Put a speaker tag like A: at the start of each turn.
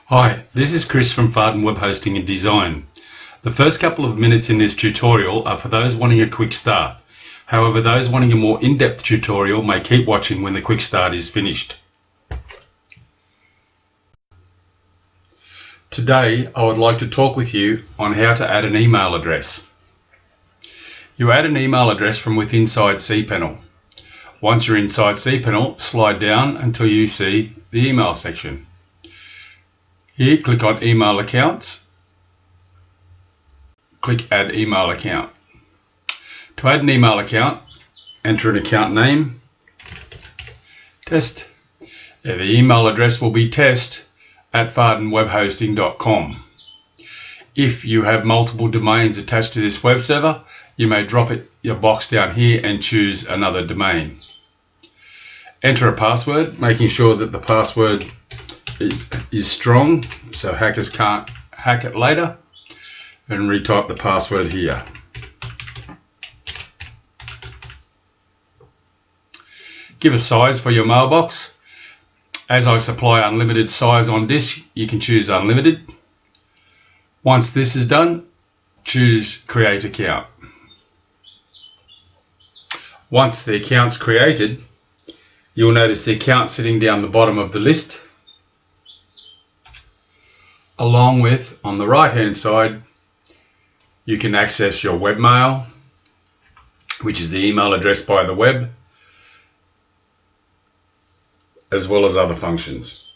A: Hi, this is Chris from Fardon Webhosting and Design. The first couple of minutes in this tutorial are for those wanting a quick start. However, those wanting a more in-depth tutorial may keep watching when the quick start is finished. Today, I would like to talk with you on how to add an email address. You add an email address from within cPanel. Once you're inside cPanel, slide down until you see the email section. Here, click on Email Accounts. Click Add Email Account. To add an email account, enter an account name, test. The email address will be test@fardonwebhosting.com. If you have multiple domains attached to this web server, you may drop your box down here and choose another domain. Enter a password, making sure that the password is strong so hackers can't hack it later, and retype the password here. Give a size for your mailbox. As I supply unlimited size on disk, you can choose unlimited. Once this is done, choose Create Account. Once the account's created, you'll notice the account sitting down the bottom of the list, along with, on the right hand side, you can access your webmail, which is the email address by the web, as well as other functions.